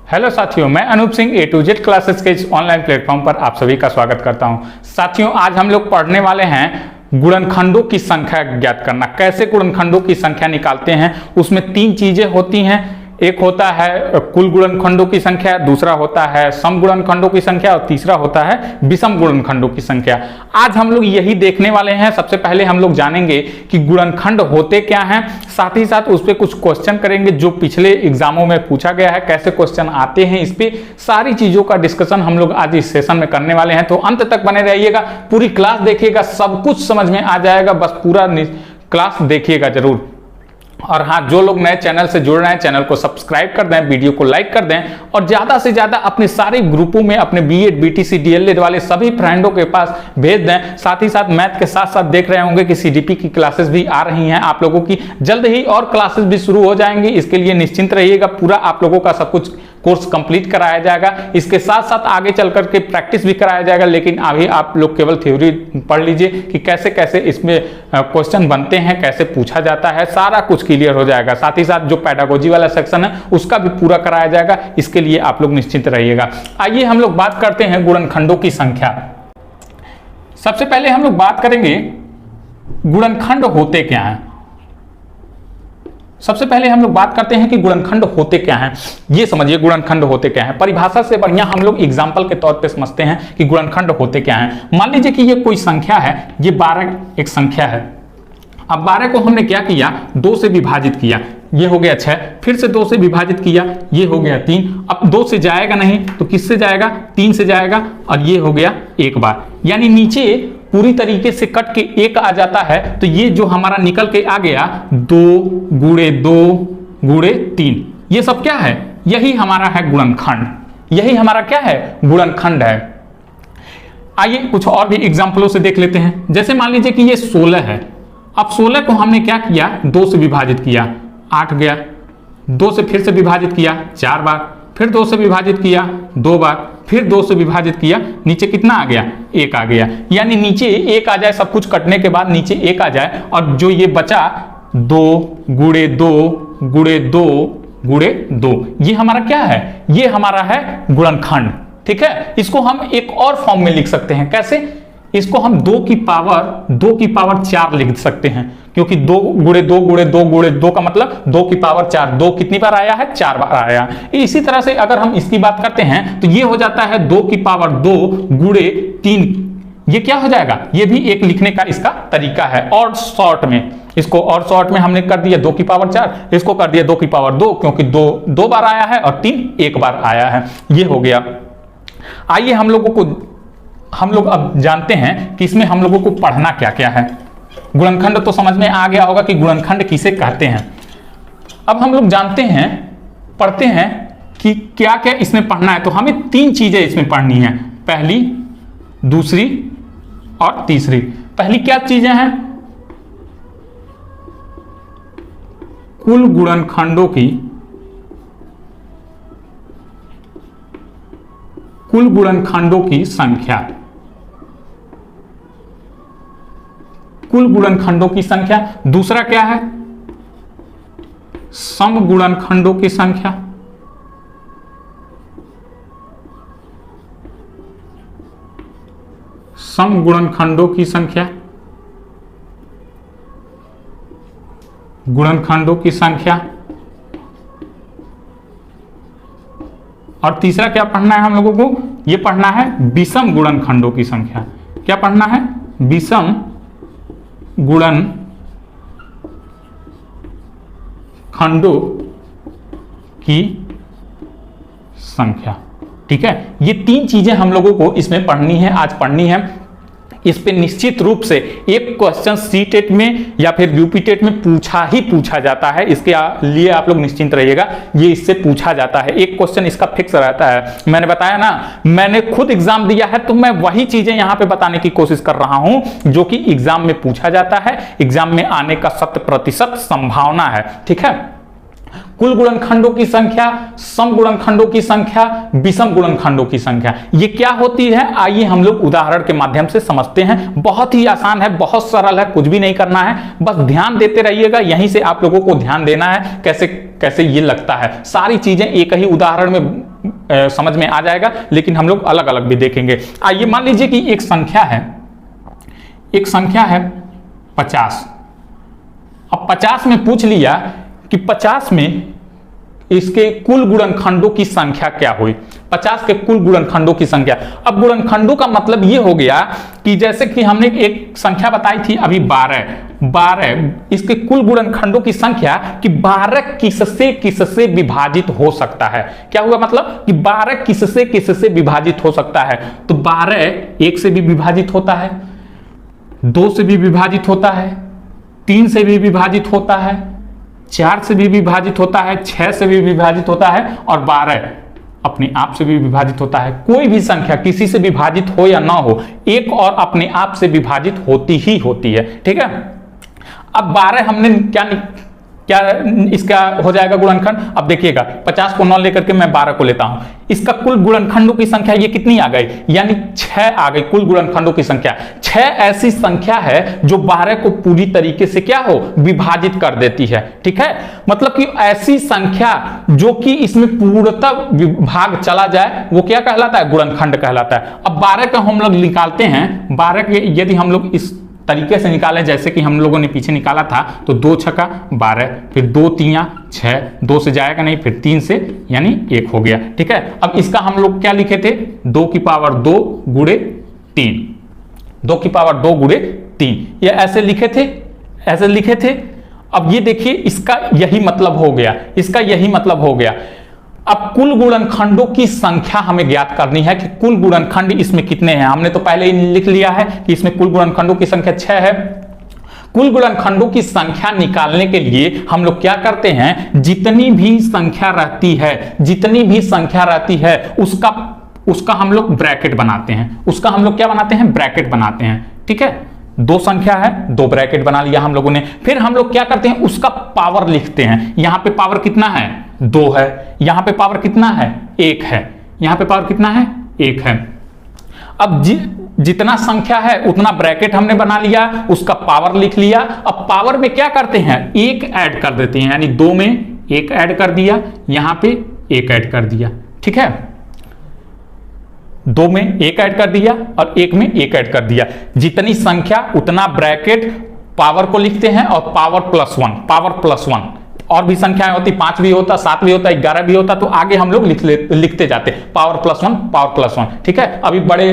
Hello साथियों, मैं Anoop Singh A to Z classes के इस ऑनलाइन प्लेटफॉर्म पर आप सभी का स्वागत करता हूं। साथियों, आज हम लोग पढ़ने वाले हैं गुणनखंडों की संख्या ज्ञात करना। कैसे गुणनखंडों की संख्या निकालते हैं। उसमें तीन चीजें होती हैं, एक होता है कुल गुणनखंडों की संख्या, दूसरा होता है सम गुणनखंडों की संख्या और तीसरा होता है विषम गुणनखंडों की संख्या। आज हम लोग यही देखने वाले हैं। सबसे पहले हम लोग जानेंगे कि गुणनखंड होते क्या हैं, साथ ही साथ उस पर कुछ क्वेश्चन करेंगे जो पिछले एग्जामों में पूछा गया है, कैसे क्वेश्चन आते हैं, इस पे सारी चीजों का डिस्कशन हम लोग आज इस सेशन में करने वाले हैं। तो अंत तक बने रहिएगा, पूरी क्लास देखिएगा, सब कुछ समझ में आ जाएगा। बस पूरा क्लास देखिएगा जरूर। और हाँ, जो लोग नए चैनल से जुड़ रहे हैं, चैनल को सब्सक्राइब कर दें, वीडियो को लाइक कर दें और ज्यादा से ज्यादा अपने सारे ग्रुपों में अपने बीएड बीटीसी डीएलएड वाले सभी फ्रेंडों के पास भेज दें। साथ ही साथ मैथ के साथ साथ देख रहे होंगे कि सीडीपी की क्लासेस भी आ रही हैं आप लोगों की, जल्द ही और क्लासेस भी शुरू हो जाएंगी। इसके लिए निश्चिंत रहिएगा, पूरा आप लोगों का सब कुछ कोर्स कंप्लीट कराया जाएगा। इसके साथ साथ आगे चल करके प्रैक्टिस भी कराया जाएगा, लेकिन अभी आप लोग केवल थ्योरी पढ़ लीजिए कि कैसे कैसे इसमें क्वेश्चन बनते हैं, कैसे पूछा जाता है, सारा कुछ क्लियर हो जाएगा। साथ ही साथ जो पेडागोजी वाला सेक्शन है उसका भी पूरा कराया जाएगा। इसके लिए आप लोग निश्चिंत रहिएगा। आइए हम लोग बात करते हैं गुणनखंडों की संख्या। सबसे पहले हम लोग बात करेंगे गुणनखंड होते क्या हैं। सबसे पहले हम लोग बात करते हैं कि गुणनखंड होते क्या हैं। ये समझिए गुणनखंड होते क्या हैं। परिभाषा से बढ़िया हम लोग एग्जाम्पल के तौर पे समझते हैं कि गुणनखंड होते क्या हैं। मान लीजिए कि ये कोई संख्या है, ये 12 एक संख्या है। अब 12 को हमने क्या किया, 2 से विभाजित किया, ये हो गया 6, फिर से 2 से विभाजित किया, ये हो गया 3। अब 2 से जाएगा नहीं तो किससे जाएगा, 3 से जाएगा और ये हो गया एक बार, यानी नीचे पूरी तरीके से कट के 1 आ जाता है। तो ये जो हमारा निकल के आ गया 2 गुणे 2 गुणे 3, ये सब क्या है, यही हमारा है गुणनखंड। यही हमारा क्या है, गुणनखंड है। आइए कुछ और भी एग्जाम्पलों से देख लेते हैं। जैसे मान लीजिए कि ये 16 है। अब 16 को हमने क्या किया, 2 से विभाजित किया, 8 गया। 2 से फिर से विभाजित किया 4 बार, फिर 2 से विभाजित किया 2 बार, फिर 2 से विभाजित किया, नीचे कितना आ गया, 1 आ गया। यानी नीचे 1 आ जाए, सब कुछ कटने के बाद नीचे 1 आ जाए और जो ये बचा 2 गुणे 2 गुणे 2 गुणे 2, ये हमारा क्या है, ये हमारा है गुणनखंड। ठीक है, इसको हम एक और फॉर्म में लिख सकते हैं। कैसे, इसको हम 2 की पावर 4 लिख सकते हैं, क्योंकि 2 गुणे 2 गुणे 2 गुणे 2 का मतलब 2 की पावर 4। 2 कितनी बार आया है, 4 बार आया। इसी तरह से अगर हम इसकी बात करते हैं तो ये हो जाता है 2 की पावर 2 गुणे 3। ये क्या हो जाएगा, ये भी एक लिखने का इसका तरीका है। और शॉर्ट में इसको और शॉर्ट में हमने कर दिया 2 की पावर 4, इसको कर दिया 2 की पावर 2, क्योंकि 2 बार आया है और 3 एक बार आया है। ये हो गया। आइए हम लोग अब जानते हैं कि इसमें हम लोगों को पढ़ना क्या क्या है। गुणनखंड तो समझ में आ गया होगा कि गुणनखंड किसे कहते हैं। अब हम लोग जानते हैं, पढ़ते हैं कि क्या क्या इसमें पढ़ना है। तो हमें 3 चीजें इसमें पढ़नी है, पहली, दूसरी और तीसरी। पहली क्या चीजें हैं, कुल गुणनखंडों की संख्या। कुल गुणनखंडों की संख्या। दूसरा क्या है, सम गुणनखंडों की संख्या। सम गुणनखंडों की संख्या, गुणनखंडों की संख्या। और तीसरा क्या पढ़ना है हम लोगों को, यह पढ़ना है विषम गुणनखंडों की संख्या। क्या पढ़ना है, विषम गुणनखंडों की संख्या। ठीक है, ये 3 चीजें हम लोगों को इसमें पढ़नी है, आज पढ़नी है। इस पे निश्चित रूप से एक क्वेश्चन सीटेट में या फिर यूपीटेट में पूछा जाता है। इसके लिए आप लोग निश्चिंत रहिएगा, ये इससे पूछा जाता है। एक क्वेश्चन इसका फिक्स रहता है। मैंने बताया ना, मैंने खुद एग्जाम दिया है तो मैं वही चीजें यहां पे बताने की कोशिश कर रहा हूं जो कि एग्जाम में पूछा जाता है, एग्जाम में आने का 100% संभावना है। ठीक है, कुल गुणनखंडों की संख्या, सम गुणनखंडों की संख्या, विषम गुणनखंडों की संख्या, ये क्या होती है, आइए हम लोग उदाहरण के माध्यम से समझते हैं। बहुत ही आसान है, बहुत सरल है, कुछ भी नहीं करना है, बस ध्यान देते रहिएगा। यहीं से आप लोगों को ध्यान देना है कैसे कैसे ये लगता है। सारी चीजें एक ही उदाहरण में समझ में आ जाएगा, लेकिन हम लोग अलग अलग भी देखेंगे। आइए मान लीजिए कि एक संख्या है 50। अब 50 में पूछ लिया कि 50 में इसके कुल गुणनखंडों की संख्या क्या हुई, 50 के कुल गुणनखंडों की संख्या। अब गुणनखंडों का मतलब ये हो गया कि जैसे कि हमने एक संख्या बताई थी अभी 12, इसके कुल गुणनखंडों की संख्या कि 12 किससे विभाजित हो सकता है। क्या हुआ मतलब कि 12 किससे विभाजित हो सकता है। तो 12 1 से भी विभाजित होता है, 2 से भी विभाजित होता है, 3 से भी विभाजित होता है, 4 से भी विभाजित होता है, 6 से भी विभाजित होता है और 12 अपने आप से भी विभाजित होता है। कोई भी संख्या किसी से विभाजित हो या ना हो, एक और अपने आप से विभाजित होती ही होती है। ठीक है, अब 12 हमने क्या इसका हो जाएगा गुणनखंड। अब देखिएगा 50 को 9 लेकर के मैं 12 को लेता हूं, इसका कुल गुणनखंडों की संख्या ये कितनी आ गई, यानी 6 आ गई कुल गुणनखंडों की संख्या। 6 ऐसी संख्या है जो 12 को पूरी तरीके से क्या हो विभाजित कर देती है। ठीक है, मतलब कि ऐसी संख्या जो कि इसमें पूर्णतः भाग चला जाए वो क्या कहलाता है, गुणनखंड कहलाता है। अब 12 का हम लोग निकालते हैं, 12 के यदि हम लोग इस तरीके से निकालें जैसे कि हम लोगों ने पीछे निकाला था, तो 2 छक्का 12, फिर 2 तिया 6, 2 से जाएगा नहीं, फिर 3 से यानी 1 हो गया। ठीक है, अब इसका हम लोग क्या लिखे थे, 2 की पावर 2 गुणे 3, 2 की पावर 2 गुणे 3, ये ऐसे लिखे थे। अब ये देखिए इसका यही मतलब हो गया, इसका यही मतलब हो गया। अब कुल गुणनखंडों की संख्या हमें ज्ञात करनी है कि कुल गुणनखंड इसमें कितने हैं। हमने तो पहले ही लिख लिया है कि इसमें कुल गुणनखंडों की संख्या 6 है। कुल गुणनखंडों की संख्या निकालने के लिए हम लोग क्या करते हैं, जितनी भी संख्या रहती है उसका हम लोग ब्रैकेट बनाते हैं, उसका हम लोग क्या बनाते हैं, ब्रैकेट बनाते हैं। ठीक है, 2 संख्या है, 2 ब्रैकेट बना लिया हम लोगों ने। फिर हम लोग क्या करते हैं, उसका पावर लिखते हैं। यहां पे पावर कितना है, 2 है, यहां पे पावर कितना है, 1 है, यहां पे पावर कितना है, 1 है। अब जितना संख्या है उतना ब्रैकेट हमने बना लिया, उसका पावर लिख लिया। अब पावर में क्या करते हैं, 1 ऐड कर देते हैं, यानी 2 में 1 ऐड कर दिया, यहां पे 1 ऐड कर दिया। ठीक है, 2 में 1 ऐड कर दिया और 1 में 1 ऐड कर दिया। जितनी संख्या उतना ब्रैकेट, पावर को लिखते हैं और पावर प्लस 1। और भी संख्याएं होती, 5 भी होता, 7 भी होता, 11 भी होता, तो आगे हम लोग लिखते जाते पावर प्लस 1। ठीक है, अभी बड़े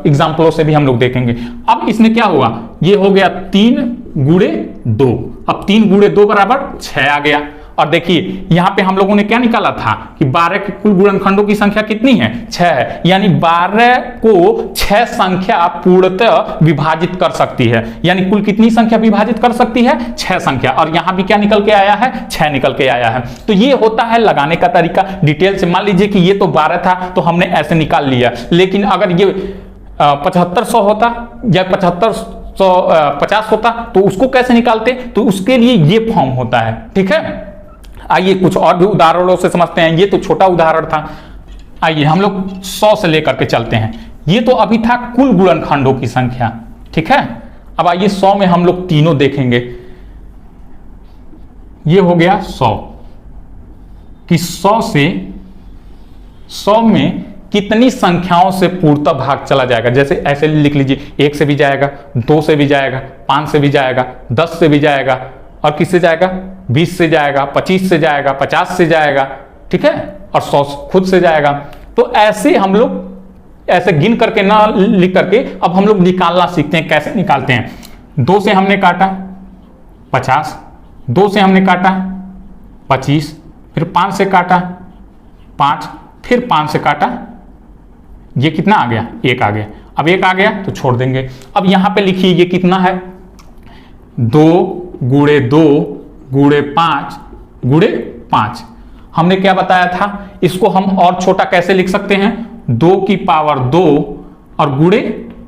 एग्जाम्पलों से भी हम लोग देखेंगे। अब इसमें क्या हुआ, ये हो गया 3 गुणे 2, अब 3 गुणे 2 बराबर 6 आ गया। और देखिए यहां पे हम लोगों ने क्या निकाला था कि 12 के कुल गुणनखंडों की संख्या कितनी है, 6 है, यानी 12 को 6 संख्या पूर्णतः विभाजित कर सकती है। यानी कुल कितनी संख्या विभाजित कर सकती है, 6 संख्या। और यहां भी क्या निकल के आया है, 6 निकल के आया है। तो ये होता है लगाने का तरीका। डिटेल से मान लीजिए कि ये तो 12 था तो हमने ऐसे निकाल लिया, लेकिन अगर ये 7500 होता या 7550 होता तो उसको कैसे निकालते, तो उसके लिए ये फॉर्म होता है। ठीक है, आइए कुछ और भी उदाहरणों से समझते हैं। ये तो छोटा उदाहरण था, आइए हम लोग 100 से लेकर के चलते हैं। ये तो अभी था कुल गुणनखंडों की संख्या। ठीक है, अब आइए 100 में हम लोग तीनों देखेंगे। ये हो गया 100 कि 100 में कितनी संख्याओं से पूर्णतः भाग चला जाएगा। जैसे ऐसे लिख लीजिए, 1 से भी जाएगा, 2 से भी जाएगा, 5 से भी जाएगा, 10 से भी जाएगा, और किससे जाएगा, 20 से जाएगा, 25 से जाएगा, 50 से जाएगा। ठीक है, और 100 खुद से जाएगा। तो ऐसे हम लोग ऐसे गिन करके ना लिख करके अब हम लोग निकालना सीखते हैं। कैसे निकालते हैं, 2 से हमने काटा 50, 2 से हमने काटा 25, फिर 5 से काटा 5, फिर 5 से काटा, ये कितना आ गया, 1 आ गया। अब 1 आ गया तो छोड़ देंगे। अब यहां पे लिखिए ये कितना है, 2 गुणे 2 गुणे 5 गुणे 5। हमने क्या बताया था, इसको हम और छोटा कैसे लिख सकते हैं, 2 की पावर 2 और गुणे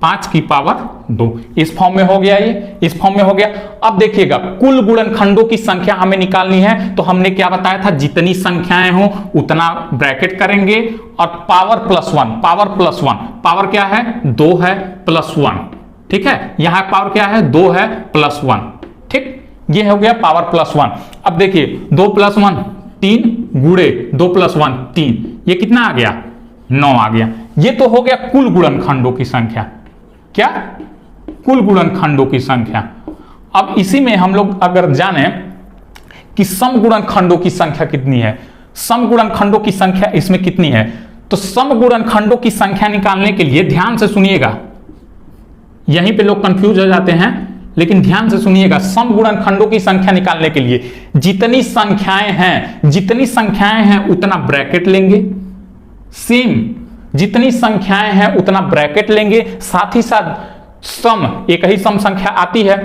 5 की पावर 2। इस फॉर्म में हो गया, ये इस फॉर्म में हो गया। अब देखिएगा कुल गुणनखंडों की संख्या हमें निकालनी है, तो हमने क्या बताया था, जितनी संख्याएं हो उतना ब्रैकेट करेंगे और पावर प्लस 1, पावर क्या है, 2 है प्लस 1। ठीक है, यहां पावर क्या है, 2 है प्लस 1। ठीक, ये हो गया पावर प्लस 1। अब देखिए 2 प्लस 1 3 गुणे 2 प्लस 1 3, ये कितना आ गया 9 आ गया। ये तो हो गया कुल गुणनखंडों की संख्या। क्या? कुल गुणनखंडों की संख्या। अब इसी में हम लोग अगर जाने कि सम गुणनखंडों की संख्या कितनी है, सम गुणनखंडों की संख्या इसमें कितनी है, तो सम गुणनखंडों की संख्या निकालने के लिए ध्यान से सुनिएगा, यहीं पे लोग कंफ्यूज हो जाते हैं, लेकिन ध्यान से सुनिएगा। सम गुणनखंडों की संख्या निकालने के लिए जितनी संख्याएं हैं उतना ब्रैकेट लेंगे, सेम जितनी संख्याएं हैं उतना ब्रैकेट लेंगे, साथ ही साथ सम, एक ही सम संख्या आती है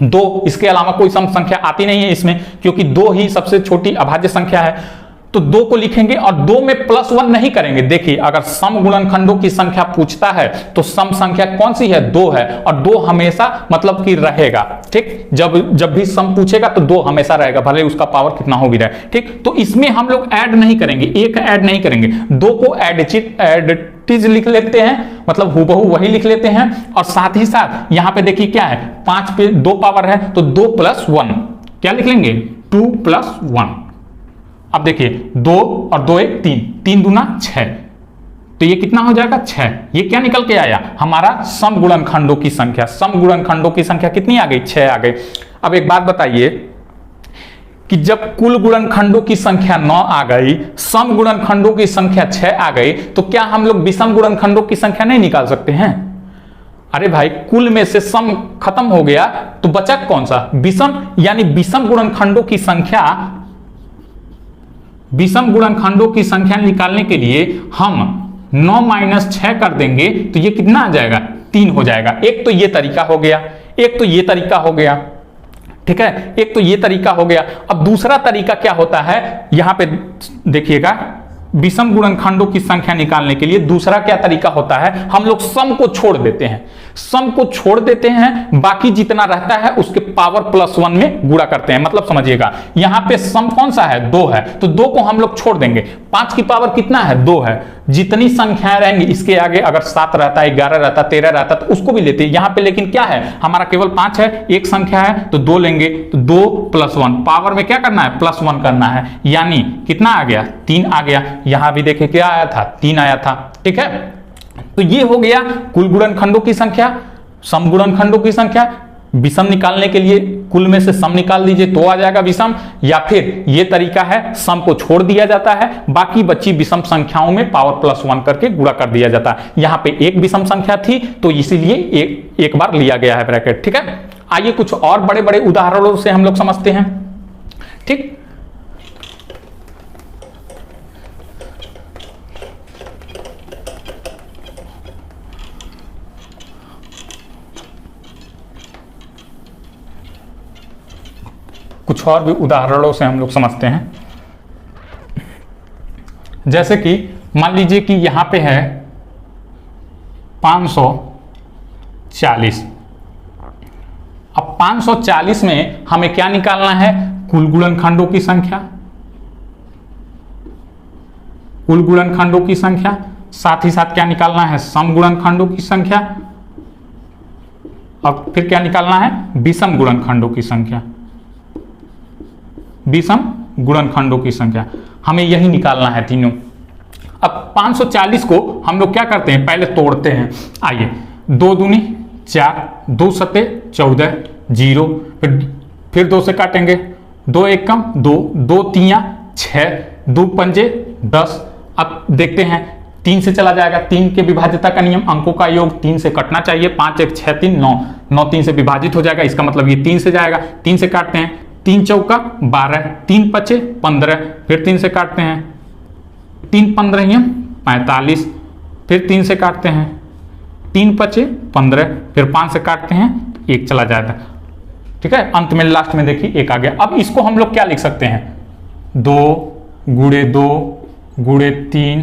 2, इसके अलावा कोई सम संख्या आती नहीं है इसमें, क्योंकि 2 ही सबसे छोटी अभाज्य संख्या है। तो 2 को लिखेंगे और 2 में +1 नहीं करेंगे। देखिए अगर सम गुणनखंडों की संख्या पूछता है तो सम संख्या कौन सी है? 2 है, और 2 हमेशा मतलब कि रहेगा। ठीक, जब भी सम पूछेगा तो 2 हमेशा रहेगा, भले उसका पावर कितना हो भी रहे। ठीक, तो इसमें हम लोग ऐड नहीं करेंगे, एक ऐड नहीं करेंगे, 2 को एडिटिज लिख लेते हैं, मतलब हूबहू वही लिख लेते हैं। और साथ ही साथ यहां पे देखिए क्या है, 5 पे 2 पावर है तो 2 + 1 क्या लिख लेंगे? 2 + 1। अब देखिए 2 और 2 1 3, 3 दूना 6, तो ये कितना हो जाएगा? 6। ये क्या निकल के आया? हमारा सम गुणनखंडों की संख्या। सम गुणनखंडों की संख्या कितनी आ गई? 6 आ गई। अब एक बात बताइए कि जब कुल गुणनखंडों की संख्या 9 आ गई, सम गुणनखंडों की संख्या 6 आ गई, तो क्या हम लोग विषम गुणनखंडों की संख्या नहीं निकाल सकते हैं? अरे भाई, कुल में से सम खत्म हो गया तो बचा कौन सा? विषम। यानी विषम गुणनखंडों की संख्या, विषम गुणनखंडों की संख्या निकालने के लिए हम 9 - 6 कर देंगे तो ये कितना आ जाएगा? 3 हो जाएगा। एक तो ये तरीका हो गया, एक तो ये तरीका हो गया। ठीक है, एक तो ये तरीका हो गया। अब दूसरा तरीका क्या होता है, यहां पे देखिएगा, विषम गुणनखंडों की संख्या निकालने के लिए दूसरा क्या तरीका होता है, हम लोग सम को छोड़ देते हैं। सम को छोड़ देते हैं, बाकी जितना रहता है उसके पावर +1 में गुणा करते हैं। मतलब समझिएगा, यहां पे सम कौन सा है? 2 है, तो 2 को हम लोग छोड़ देंगे। 5 की पावर कितना है? 2 है। जितनी संख्याएं रहेंगी इसके आगे, अगर 7 रहता, 11 रहता, 13 रहता तो उसको भी लेते हैं। यहां पे लेकिन क्या है, हमारा केवल 5 है, एक संख्या है तो 2 लेंगे, तो 2 + 1, पावर में क्या करना है? +1 करना है। यानी कितना आ गया? 3 आ गया। यहां भी देखिए क्या आया था? 3 आया था। ठीक है, तो ये हो गया कुल गुणनखंडों की संख्या, सम गुणनखंडों की संख्या। विषम निकालने के लिए कुल में से सम निकाल दीजिए तो आ जाएगा विषम, या फिर ये तरीका है सम को छोड़ दिया जाता है, बाकी बची विषम संख्याओं में पावर +1 करके गुणा कर दिया जाता है। यहां पे एक विषम संख्या थी तो इसीलिए एक बार लिया गया है ब्रैकेट। ठीक है, आइए कुछ और बड़े बड़े उदाहरणों से हम लोग समझते हैं। ठीक, कुछ और भी उदाहरणों से हम लोग समझते हैं। जैसे कि मान लीजिए कि यहां पे है 540। अब 540 में हमें क्या निकालना है? कुल गुणनखंडों की संख्या, कुल गुणनखंडों की संख्या। साथ ही साथ क्या निकालना है? सम गुणनखंडों की संख्या। अब फिर क्या निकालना है? विषम गुणनखंडों की संख्या, विषम गुणनखंडों की संख्या। हमें यही निकालना है तीनों। अब 540 को हम लोग क्या करते हैं? पहले तोड़ते हैं। आइए, 2 दूनी 4, 2 सत्ते 14, 0, फिर 2 से काटेंगे, 2 एकम 2, 2 तियां 6, 2 पंजे 10। अब देखते हैं, 3 से चला जाएगा, 3 के विभाज्यता का नियम, अंकों का योग 3 से कटना चाहिए। 5 1 6 3 9, 9 3 से विभाजित हो जाएगा, इसका मतलब ये 3 से जाएगा। 3 से काटते हैं, 3 चौका 12, 3 पचे 15, फिर 3 से काटते हैं, 3 15 45, फिर 3 से काटते हैं, 3 पचे 15, फिर 5 से काटते हैं, 1 चला जाता है। ठीक है, अंत में लास्ट में देखिए 1 आ गया। अब इसको हम लोग क्या लिख सकते हैं? 2 गुणे 2 गुणे 3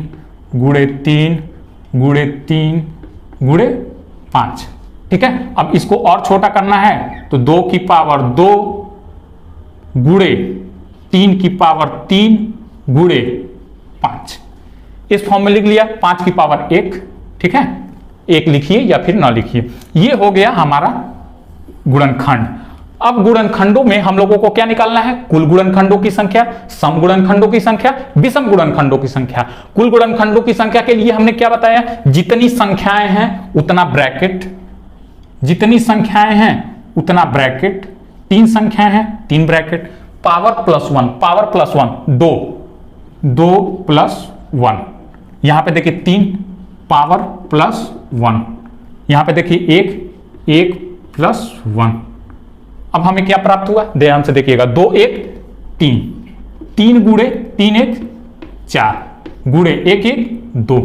गुणे 3 गुणे 3 गुणे 5। ठीक है, अब इसको और छोटा करना है तो 2 की पावर 2 गुणे 3 की पावर 3 गुणे 5, इस फॉर्म में लिख लिया। 5 की पावर 1। ठीक है, 1 लिखिए या फिर ना लिखिए। ये हो गया हमारा गुणनखंड। अब गुणनखंडों में हम लोगों को क्या निकालना है? कुल गुणनखंडों की संख्या, सम गुणनखंडों की संख्या, विषम गुणनखंडों की संख्या। कुल गुणनखंडों की संख्या के लिए हमने क्या बताया? जितनी संख्याएं हैं उतना ब्रैकेट, जितनी संख्याएं हैं उतना ब्रैकेट, 3 संख्याएं हैं 3 bracket, power plus 1, power plus 1 2, 2 plus 1, यहां पे देखिए 3 पावर प्लस 1, यहां पे देखिए 1, 1 प्लस 1। अब हमें क्या प्राप्त हुआ? ध्यान से देखिएगा, 2 1 3, 3 गुणे 3 1 4, गुणे 1 1 2।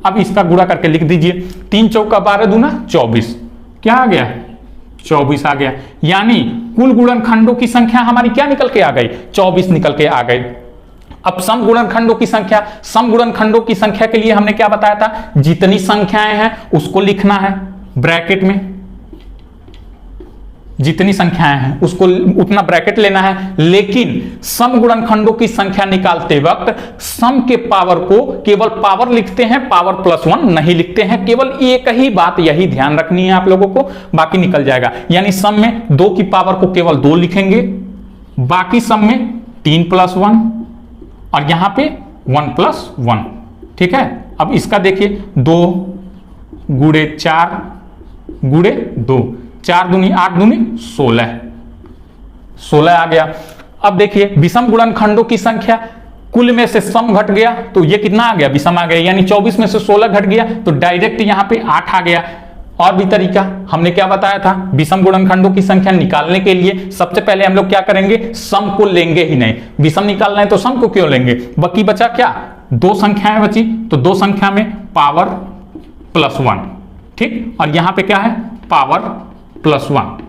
अब इसका गुणा करके लिख दीजिए, 3 चौका 12 दूना 24, क्या आ गया? 24 आ गया। यानी कुल गुणनखंडों की संख्या हमारी क्या निकल के आ गई? 24 निकल के आ गई। अब सम गुणनखंडों की संख्या, सम गुणनखंडों की संख्या के लिए हमने क्या बताया था? जितनी संख्याएं हैं उसको लिखना है ब्रैकेट में, जितनी संख्याएं हैं उसको उतना ब्रैकेट लेना है। लेकिन सम गुणनखंडों की संख्या निकालते वक्त सम के पावर को केवल पावर लिखते हैं, पावर प्लस 1 नहीं लिखते हैं। केवल एक ही बात यही ध्यान रखनी है आप लोगों को, बाकी निकल जाएगा। यानी सम में 2 की पावर को केवल 2 लिखेंगे, बाकी सम में 3 प्लस 1 और यहां पे 1 प्लस 1। ठीक है, अब इसका देखिए 2 गुणे 4 गुणे 2, 4 दूनी 8 दूनी 16, 16 आ गया। अब देखिए विषम गुणनखंडों की संख्या, कुल में से सम घट गया तो ये कितना आ गया? विषम आ गया। यानी 24 में से 16 घट गया तो डायरेक्ट यहां पे 8 आ गया। और भी तरीका हमने क्या बताया था? विषम गुणनखंडों की संख्या निकालने के लिए सबसे पहले हम लोग क्या करेंगे? सम को लेंगे ही नहीं। विषम निकालना है तो सम को क्यों लेंगे? बाकी बचा क्या? 2 संख्याएं बची, तो 2 संख्या में पावर प्लस 1, ठीक, और यहां पे क्या है? पावर प्लस 1,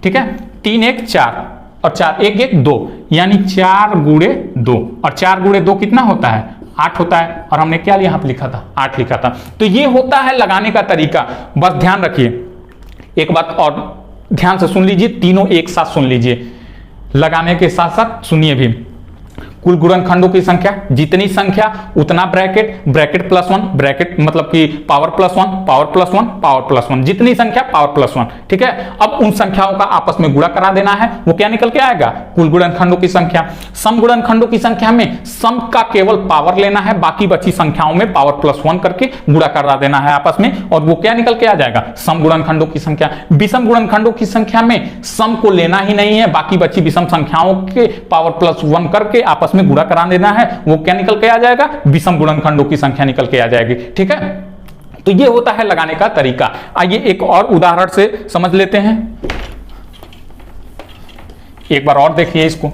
ठीक है। 3 1 4 और 4 1 1 2, यानी 4 गुणे 2, और 4 गुणे 2 कितना होता है? 8 होता है। और हमने क्या यहां पे लिखा था? 8 लिखा था। तो ये होता है लगाने का तरीका। बस ध्यान रखिए, एक बात और ध्यान से सुन लीजिए, तीनों एक साथ सुन लीजिए, लगाने के साथ साथ सुनिए भी। कुल गुणनखंडों की संख्या, जितनी संख्या उतना ब्रैकेट, ब्रैकेट प्लस 1, ब्रैकेट मतलब कि power plus 1, power plus 1, power plus 1, जितनी संख्या पावर प्लस 1, ठीक है। अब उन संख्याओं का आपस में गुणा करा देना है, वो क्या निकल के आएगा? कुल गुणनखंडों की संख्या। सम गुणनखंडों की संख्या में सम का केवल पावर लेना है, बाकी बची संख्याओं में पावर प्लस 1 करके गुणा करा देना है आपस में, और वो क्या निकल के आ जाएगा? सम गुणनखंडों की संख्या। विषम गुणनखंडों की संख्या में सम को लेना ही नहीं है, बाकी बची विषम संख्याओं के पावर प्लस 1 करके आपस में गुणा करा देना है, वो क्या निकल के आ जाएगा? विषम गुणनखंडों की संख्या निकल के आ जाएगी, ठीक है। तो ये होता है लगाने का तरीका। आइए एक और उदाहरण से समझ लेते हैं, एक बार और देखिए इसको।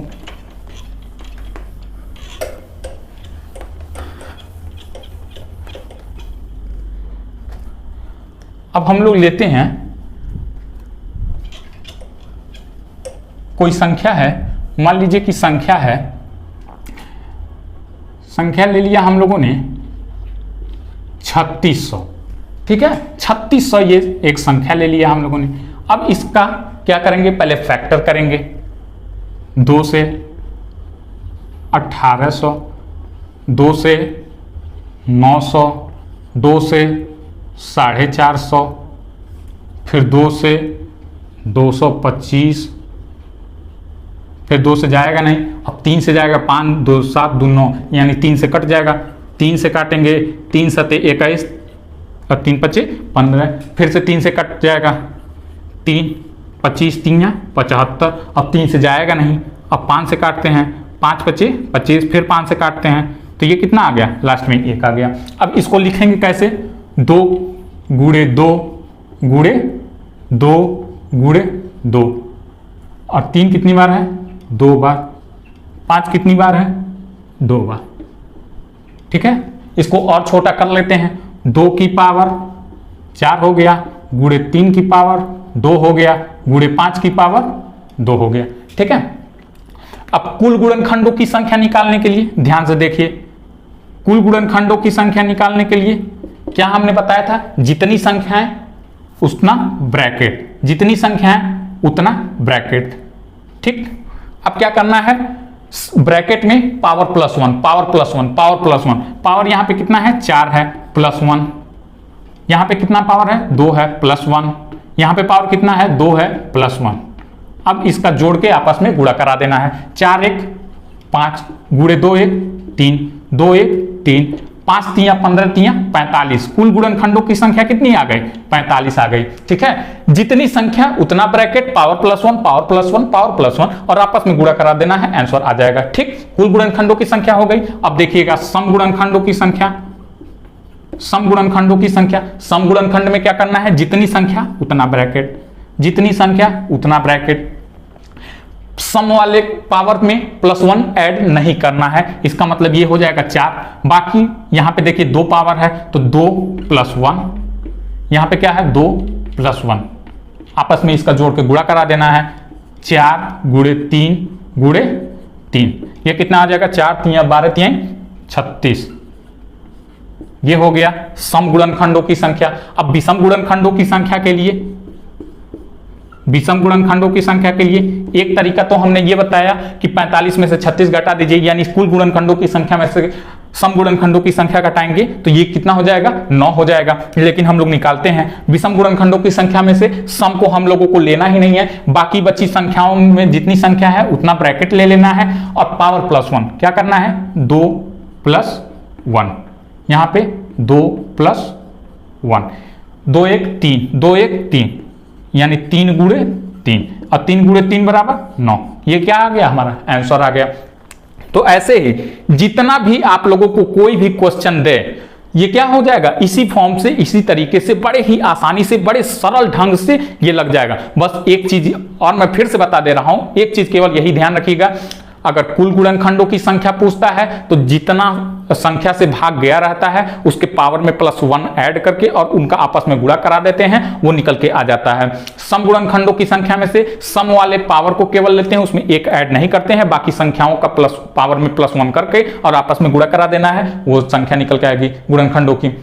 अब हम लोग लेते हैं, कोई संख्या है, मान लीजिए कि संख्या है, संख्या ले लिया हम लोगों ने 3600, ठीक है। 3600 ये एक संख्या ले लिया हम लोगों ने। अब इसका क्या करेंगे? पहले फैक्टर करेंगे, 2 से 1800, 2 से 900, 2 से 450, फिर 2 से 225, फिर 2 से जाएगा नहीं, अब 3 से जाएगा, 5 2 7 2 9, यानी 3 से कट जाएगा, 3 से काटेंगे, 3 7 21 और 3 5 15, फिर से 3 से कट जाएगा, 3 25 3 75, अब 3 से जाएगा नहीं, अब 5 से काटते हैं, 5 5 25, फिर 5 से काटते हैं, तो ये कितना आ गया? लास्ट में 1 आ गया। अब इसको लिखेंगे कैसे? 2 गुणे 2 गुणे 2 गुणे 2, और 3 कितनी बार है? 2 बार। 5 कितनी बार है? 2 बार, ठीक है। इसको और छोटा कर लेते हैं, 2 की पावर 4 हो गया, गुणे 3 की पावर 2 हो गया, गुणे 5 की पावर 2 हो गया, ठीक है। अब कुल गुणनखंडों की संख्या निकालने के लिए ध्यान से देखिए, कुल गुणनखंडों की संख्या निकालने के लिए क्या हमने बताया था? जितनी संख्याएं उतना ब्रैकेट, जितनी संख्याएं उतना ब्रैकेट, ठीक। अब क्या करना है? ब्रैकेट में power plus 1, power plus 1, power plus 1, power यहां पे कितना है? 4 है, प्लस 1, यहां पे कितना पावर है? 2 है, प्लस 1, यहां पे पावर कितना है? 2 है, प्लस 1, अब इसका जोड़ के आपस में गुणा करा देना है। 4 1 5 गुणे 2 1 3 2 1 3 5 3 15 3 45। कुल गुणनखंडों की संख्या कितनी आ गई? 45 आ गई। ठीक है, जितनी संख्या उतना bracket, power plus 1 power plus 1 power plus 1 और आपस में गुणा करा देना है, आंसर आ जाएगा। ठीक, कुल गुणनखंडों की संख्या हो गई। अब देखिएगा सम गुणनखंडों की संख्या। सम गुणनखंडों की संख्या, सम गुणनखंड में क्या करना है? जितनी संख्या उतना ब्रैकेट, जितनी संख्या उतना ब्रैकेट। सम वाले पावर में प्लस 1 ऐड नहीं करना है, इसका मतलब ये हो जाएगा 4। बाकी यहां पे देखिए 2 पावर है तो 2 प्लस 1, यहां पे क्या है? 2 प्लस 1, आपस में इसका जोड़ के गुणा करा देना है। 4 गुणे 3 गुणे 3, ये कितना आ जाएगा? 4 3 12 3 36। ये हो गया सम गुणनखंडों की संख्या। अब विषम गुणनखंडों की संख्या के लिए, विषम गुणनखंडों की संख्या के लिए एक तरीका तो हमने ये बताया कि 45 में से 36 घटा दीजिए, यानी कुल गुणनखंडों की संख्या में से सम गुणनखंडों की संख्या घटाएंगे तो ये कितना हो जाएगा? 9 हो जाएगा। लेकिन हम लोग निकालते हैं विषम गुणनखंडों की संख्या में से सम को हम लोगों को लेना ही नहीं है, बाकी बची संख्याओं में जितनी संख्या है उतना ब्रैकेट ले लेना है और पावर प्लस 1 क्या करना है? 2 प्लस 1, यहां पे 2 प्लस 1, 2 1 3 2 1 3, यानी 3 गुणे 3 और 3 गुणे 3 बराबर 9। ये क्या आ गया? हमारा आंसर आ गया। तो ऐसे ही जितना भी आप लोगों को कोई भी क्वेश्चन दे, ये क्या हो जाएगा? इसी फॉर्म से, इसी तरीके से, बड़े ही आसानी से, बड़े सरल ढंग से ये लग जाएगा। बस एक चीज और मैं फिर से बता दे रहा हूं, एक चीज केवल यही ध्यान रखिएगा, अगर कुल गुणनखंडों की संख्या पूछता है तो जितना संख्या से भाग गया रहता है उसके पावर में प्लस 1 ऐड करके और उनका आपस में गुणा करा देते हैं, वो निकल के आ जाता है। सम गुणनखंडों की संख्या में से सम वाले पावर को केवल लेते हैं, उसमें 1 ऐड नहीं करते हैं, बाकी संख्याओं का प्लस पावर में प्लस 1 करके और आपस में गुणा करा देना है, वो संख्या निकल के आएगी गुणनखंडों की।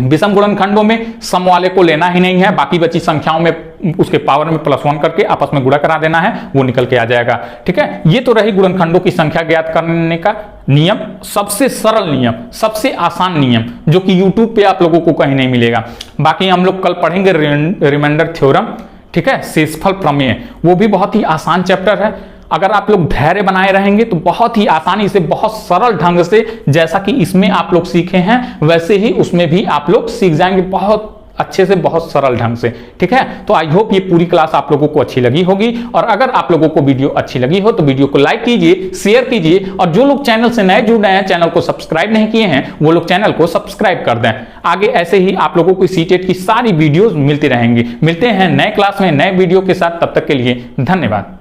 विषम गुणनखंडों में सम वाले को लेना ही नहीं है, बाकी बची संख्याओं में उसके पावर में प्लस 1 करके आपस में गुणा करा देना है, वो निकल के आ जाएगा। ठीक है, ये तो रही गुणनखंडों की संख्या ज्ञात करने का नियम, सबसे सरल नियम, सबसे आसान नियम, जो कि YouTube पे आप लोगों को कहीं नहीं मिलेगा। बाकी हम लोग कल पढ़ेंगे रिमाइंडर थ्योरम, ठीक है, शेषफल प्रमेय, वो भी बहुत ही आसान चैप्टर है। अगर आप लोग धैर्य बनाए रहेंगे तो बहुत ही आसानी से, बहुत सरल ढंग से, जैसा कि इसमें आप लोग सीखे हैं वैसे ही उसमें भी आप लोग सीख जाएंगे, बहुत अच्छे से, बहुत सरल ढंग से। ठीक है, तो आई होप ये पूरी क्लास आप लोगों को अच्छी लगी होगी, और अगर आप लोगों को वीडियो अच्छी लगी हो तो वीडियो को लाइक कीजिए, शेयर कीजिए, और जो लोग चैनल से नए जुड़ रहे हैं, चैनल को सब्सक्राइब नहीं किए हैं, वो लोग चैनल को सब्सक्राइब कर दें। आगे ऐसे ही आप लोगों को सीटेट की सारी वीडियोस मिलती रहेंगी। मिलते हैं नए क्लास में नए वीडियो के साथ, तब तक के लिए धन्यवाद।